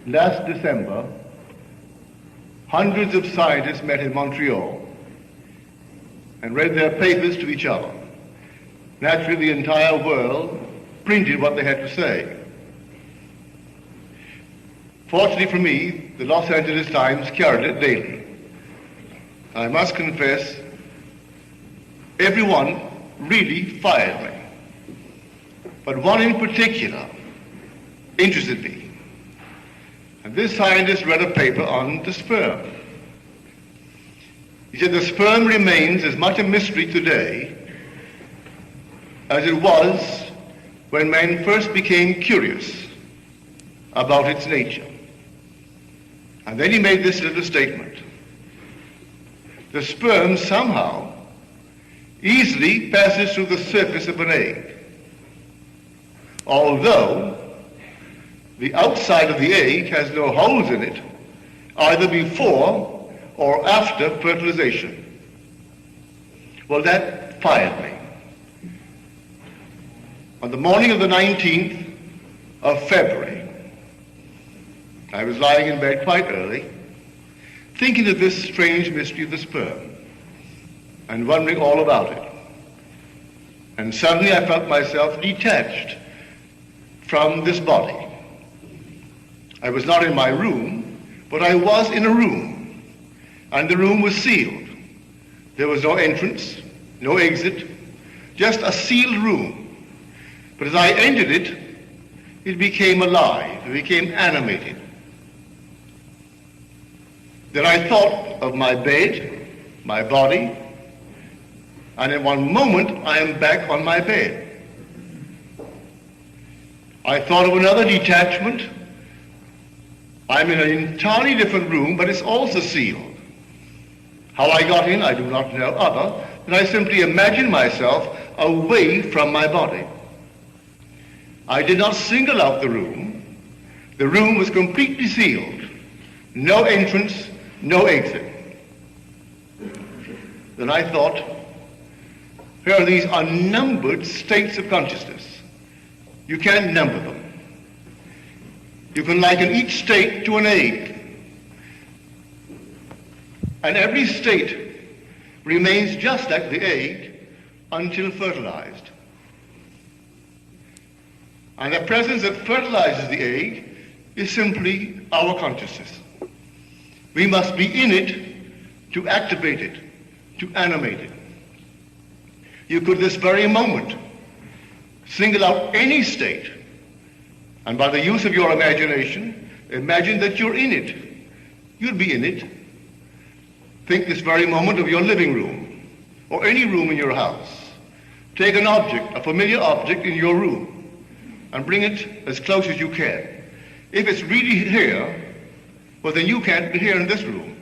Last December, hundreds of scientists met in Montreal and read their papers to each other. Naturally, the entire world printed what they had to say. Fortunately for me, the Los Angeles Times carried it daily. I must confess, everyone really fired me. But one in particular interested me. And this scientist read a paper on the sperm. He said the sperm remains as much a mystery today as it was when man first became curious about its nature. And then he made this little statement. The sperm somehow easily passes through the surface of an egg, although the outside of the egg has no holes in it, either before or after fertilization. Well, that fired me. On the morning of the 19th of February, I was lying in bed quite early, thinking of this strange mystery of the sperm and wondering all about it. And suddenly I felt myself detached from this body. I was not in my room, but I was in a room, and the room was sealed. There was no entrance, no exit, just a sealed room. But as I entered it, it became alive, it became animated. Then I thought of my bed, my body, and in one moment I am back on my bed. I thought of another detachment. I'm in an entirely different room, but it's also sealed. How I got in, I do not know, other than I simply imagined myself away from my body. I did not single out the room. The room was completely sealed. No entrance, no exit. Then I thought, here are these unnumbered states of consciousness. You can't number them. You can liken each state to an egg. And every state remains just like the egg until fertilized. And the presence that fertilizes the egg is simply our consciousness. We must be in it to activate it, to animate it. You could this very moment single out any state, and by the use of your imagination, imagine that you're in it. You'd be in it. Think this very moment of your living room, or any room in your house. Take an object, a familiar object in your room, and bring it as close as you can. If it's really here, well, then you can't be here in this room.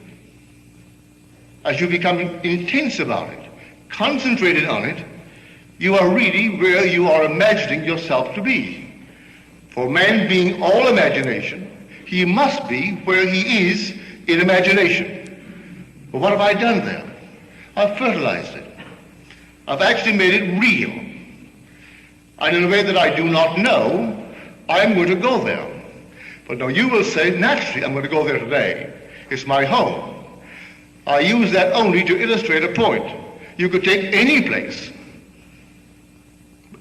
As you become intense about it, concentrated on it, you are really where you are imagining yourself to be. For man being all imagination, he must be where he is in imagination. But what have I done there? I've fertilized it. I've actually made it real. And in a way that I do not know, I'm going to go there. But now you will say, naturally, I'm going to go there today. It's my home. I use that only to illustrate a point. You could take any place,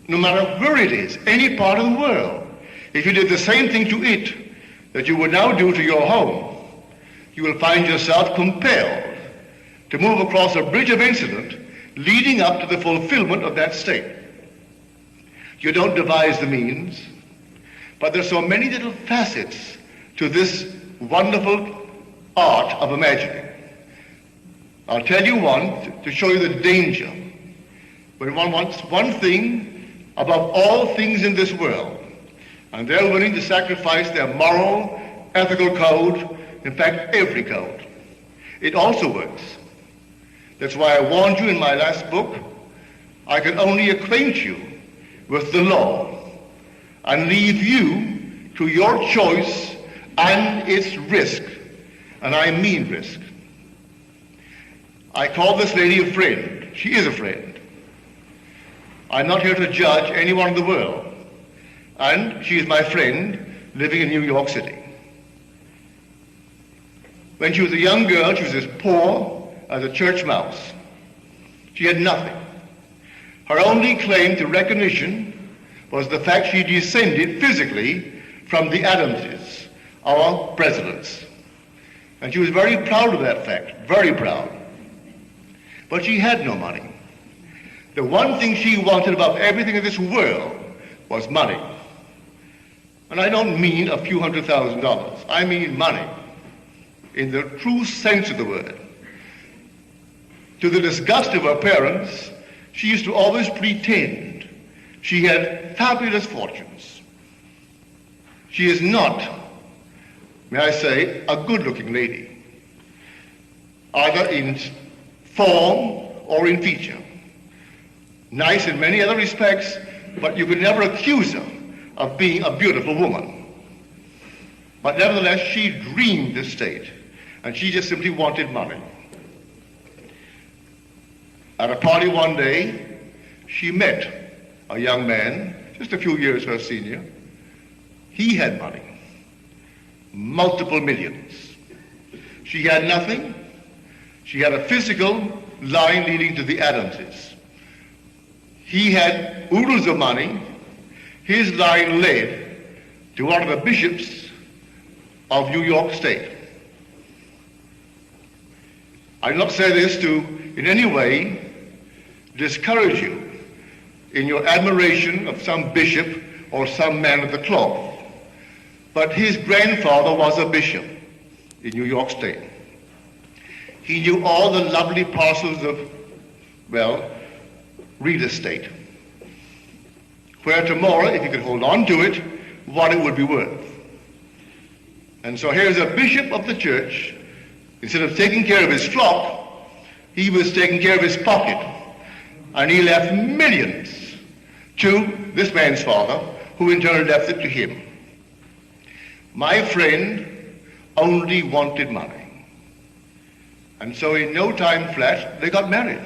no matter where it is, any part of the world. If you did the same thing to it that you would now do to your home, you will find yourself compelled to move across a bridge of incident leading up to the fulfillment of that state. You don't devise the means, but there's so many little facets to this wonderful art of imagining. I'll tell you one to show you the danger. When one wants one thing above all things in this world, and they're willing to sacrifice their moral, ethical code, in fact, every code, it also works. That's why I warned you in my last book, I can only acquaint you with the law and leave you to your choice and its risk. And I mean risk. I call this lady a friend. She is a friend. I'm not here to judge anyone in the world. And she is my friend living in New York City. When she was a young girl, she was as poor as a church mouse. She had nothing. Her only claim to recognition was the fact she descended physically from the Adamses, our presidents. And she was very proud of that fact, very proud. But she had no money. The one thing she wanted above everything in this world was money. And I don't mean a few $100,000. I mean money, in the true sense of the word. To the disgust of her parents, she used to always pretend she had fabulous fortunes. She is not, may I say, a good-looking lady, either in form or in feature. Nice in many other respects, but you could never accuse her of being a beautiful woman. But nevertheless, she dreamed this state, and she just simply wanted money. At a party one day, she met a young man, just a few years her senior. He had money, multiple millions. She had nothing. She had a physical line leading to the Adamses. He had oodles of money. His line led to one of the bishops of New York State. I do not say this to in any way discourage you in your admiration of some bishop or some man of the cloth, but his grandfather was a bishop in New York State. He knew all the lovely parcels of, well, real estate, where tomorrow, if he could hold on to it, what it would be worth. And so here's a bishop of the church. Instead of taking care of his flock, he was taking care of his pocket. And he left millions to this man's father, who in turn left it to him. My friend only wanted money. And so in no time flat, they got married.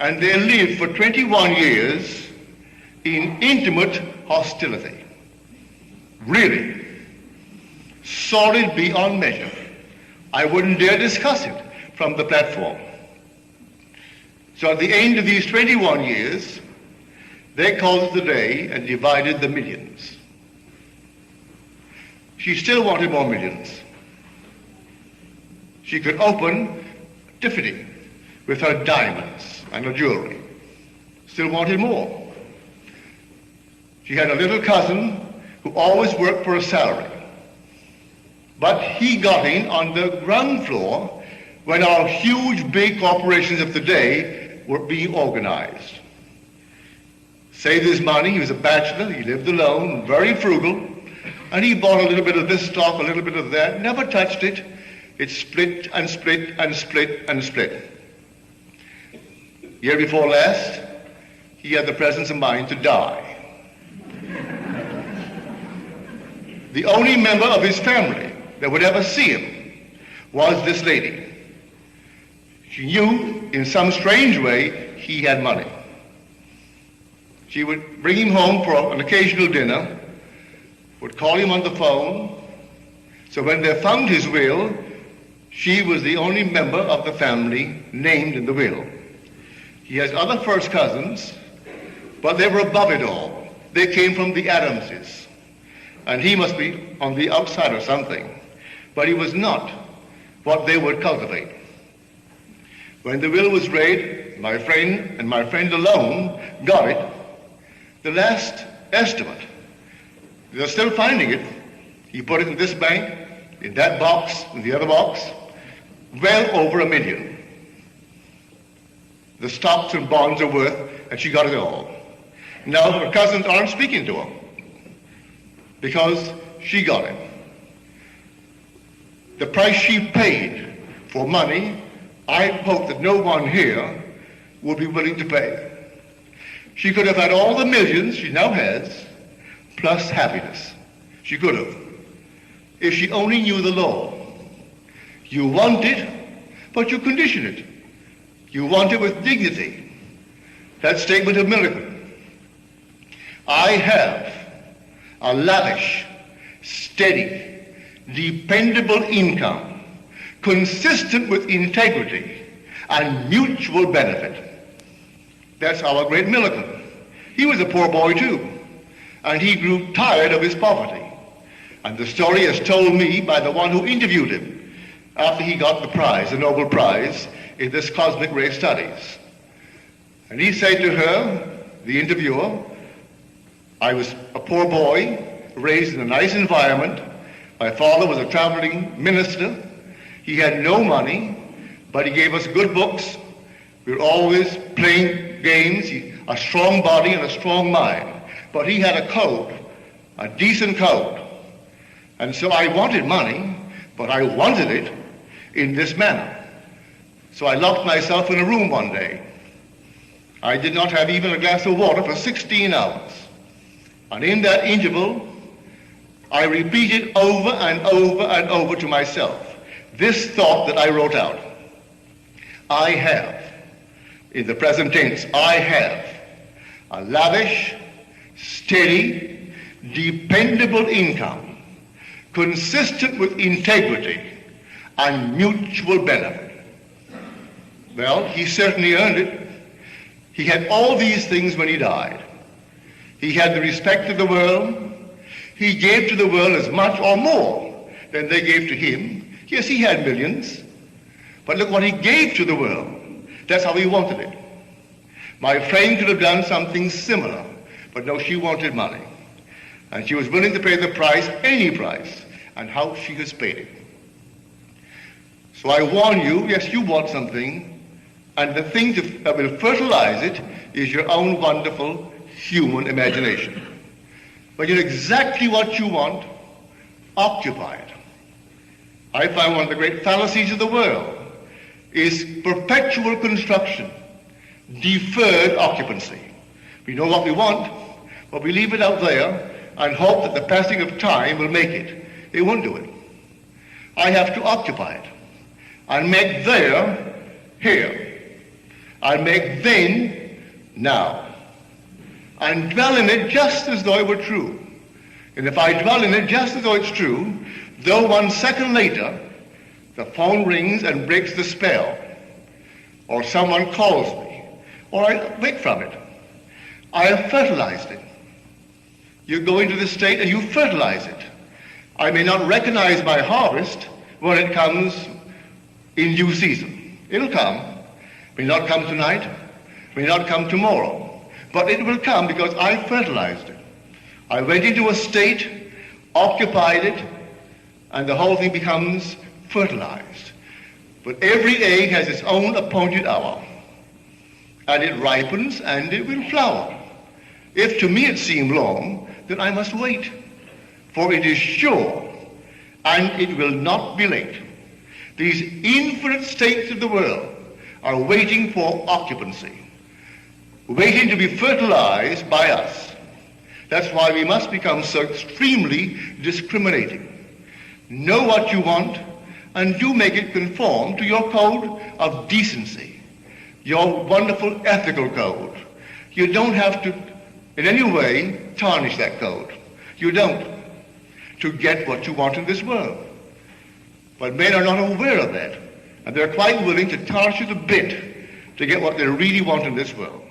And they lived for 21 years in intimate hostility. Really. Solid beyond measure. I wouldn't dare discuss it from the platform. So at the end of these 21 years, they called it a day and divided the millions. She still wanted more millions. She could open Tiffany with her diamonds and her jewelry. Still wanted more. She had a little cousin who always worked for a salary. But he got in on the ground floor when our huge big corporations of the day were being organized. Saved his money. He was a bachelor. He lived alone, very frugal. And he bought a little bit of this stock, a little bit of that, never touched it. It split and split and split and split. Year before last, he had the presence of mind to die. The only member of his family that would ever see him was this lady. She knew in some strange way he had money. She would bring him home for an occasional dinner, would call him on the phone. So when they found his will, she was the only member of the family named in the will. He has other first cousins, but they were above it all. They came from the Adamses. And he must be on the outside or something. But he was not what they would cultivate. When the will was read, my friend and my friend alone got it. The last estimate, they're still finding it. He put it in this bank, in that box, in the other box, well over $1 million. The stocks and bonds are worth, and she got it all. Now her cousins aren't speaking to her because she got it. The price she paid for money, I hope that no one here will be willing to pay. She could have had all the millions she now has, plus happiness. She could have, if she only knew the law. You want it, but you condition it. You want it with dignity. That statement of Millikan. I have a lavish, steady, dependable income, consistent with integrity and mutual benefit. That's our great Millikan. He was a poor boy too, and he grew tired of his poverty. And the story is told me by the one who interviewed him after he got the prize, the Nobel Prize, in this cosmic ray studies. And he said to her, the interviewer, I was a poor boy, raised in a nice environment. My father was a traveling minister. He had no money, but he gave us good books. We were always playing games, a strong body and a strong mind. But he had a code, a decent code. And so I wanted money, but I wanted it in this manner. So I locked myself in a room one day. I did not have even a glass of water for 16 hours. And in that interval, I repeated over and over and over to myself this thought that I wrote out. I have, in the present tense, I have a lavish, steady, dependable income, consistent with integrity and mutual benefit. Well, he certainly earned it. He had all these things when he died. He had the respect of the world. He gave to the world as much or more than they gave to him. Yes, he had millions, but look what he gave to the world. That's how he wanted it. My friend could have done something similar, but no, she wanted money. And she was willing to pay the price, any price, and how she has paid it. So I warn you, yes, you want something, and the thing that will fertilize it is your own wonderful human imagination. When you know exactly what you want, occupy it. I find one of the great fallacies of the world is perpetual construction, deferred occupancy. We know what we want, but we leave it out there and hope that the passing of time will make it. It won't do it. I have to occupy it and make there here. I'll make then now. And dwell in it just as though it were true. And if I dwell in it just as though it's true, though 1 second later the phone rings and breaks the spell, or someone calls me, or I wake from it, I have fertilized it. You go into the state and you fertilize it. I may not recognize my harvest when it comes in due season. It'll come. May not come tonight, may not come tomorrow, but it will come because I fertilized it. I went into a state, occupied it, and the whole thing becomes fertilized. But every egg has its own appointed hour, and it ripens and it will flower. If to me it seem long, then I must wait, for it is sure, and it will not be late. These infinite states of the world are waiting for occupancy, waiting to be fertilized by us. That's why we must become so extremely discriminating. Know what you want and do make it conform to your code of decency, your wonderful ethical code. You don't have to in any way tarnish that code. You don't, to get what you want in this world. But men are not aware of that. And they're quite willing to tarnish it a bit to get what they really want in this world.